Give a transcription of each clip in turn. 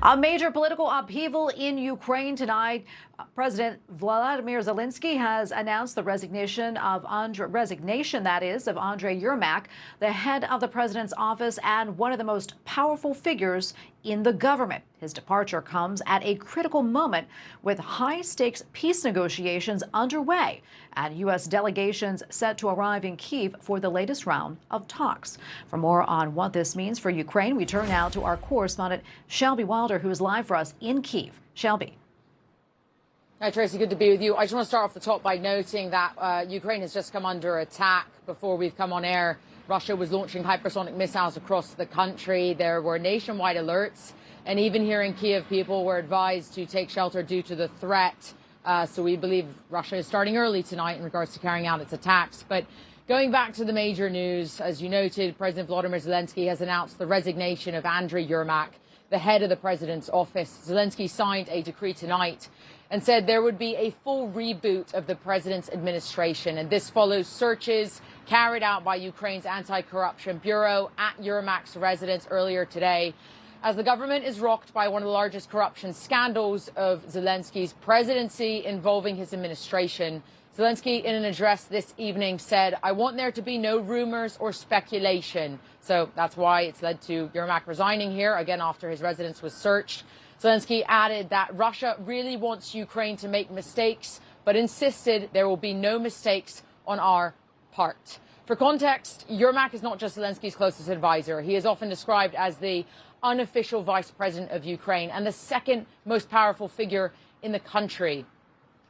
A major political upheaval in Ukraine tonight. President Volodymyr Zelenskyy has announced the resignation of Andriy Yermak, the head of the president's office and one of the most powerful figures in the government. His departure comes at a critical moment with high-stakes peace negotiations underway and U.S. delegations set to arrive in Kyiv for the latest round of talks. For more on what this means for Ukraine, we turn now to our correspondent Shelby, who is live for us in Kyiv. Shelby. Hi, Tracy. Good to be with you. I just want to start off the top by noting that Ukraine has just come under attack. Before we've come on air, Russia was launching hypersonic missiles across the country. There were nationwide alerts. And even here in Kyiv, people were advised to take shelter due to the threat. So we believe Russia is starting early tonight in regards to carrying out its attacks. But going back to the major news, as you noted, President Volodymyr Zelenskyy has announced the resignation of Andriy Yermak, the head of the president's office. Zelenskyy signed a decree tonight and said there would be a full reboot of the president's administration. And this follows searches carried out by Ukraine's anti-corruption bureau at Yermak's residence earlier today, as the government is rocked by one of the largest corruption scandals of Zelenskyy's presidency involving his administration. Zelenskyy, in an address this evening, said, "I want there to be no rumors or speculation." So that's why it's led to Yermak resigning here, again, after his residence was searched. Zelenskyy added that Russia really wants Ukraine to make mistakes, but insisted there will be no mistakes on our part. For context, Yermak is not just Zelenskyy's closest advisor. He is often described as the unofficial vice president of Ukraine and the second most powerful figure in the country.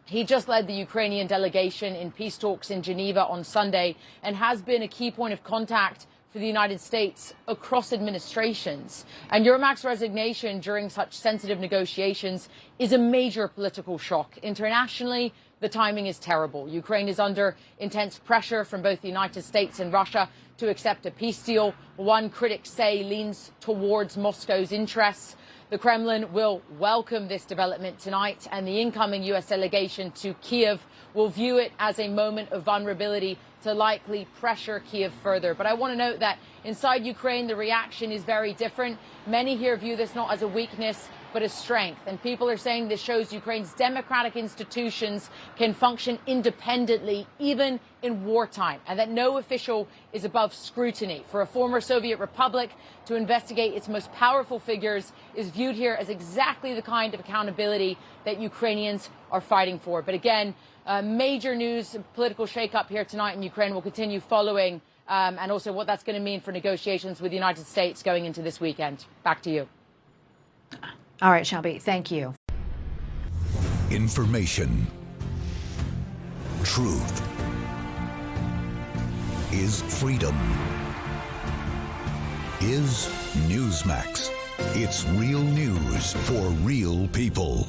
He just led the Ukrainian delegation in peace talks in Geneva on Sunday and has been a key point of contact for the United States across administrations. And Yermak's resignation during such sensitive negotiations is a major political shock. Internationally, the timing is terrible. Ukraine is under intense pressure from both the United States and Russia to accept a peace deal. One, critics say, leans towards Moscow's interests. The Kremlin will welcome this development tonight, and the incoming U.S. delegation to Kyiv will view it as a moment of vulnerability to likely pressure Kyiv further. But I want to note that inside Ukraine, the reaction is very different. Many here view this not as a weakness, but as strength. And people are saying this shows Ukraine's democratic institutions can function independently, even in wartime, and that no official is above scrutiny. For a former Soviet republic to investigate its most powerful figures is viewed here as exactly the kind of accountability that Ukrainians are fighting for. But again, major news, political shakeup here tonight in Ukraine. Will continue following, and also what that's going to mean for negotiations with the United States going into this weekend. Back to you. All right, Shelby, thank you. Information. Truth is freedom. Is Newsmax. It's real news for real people.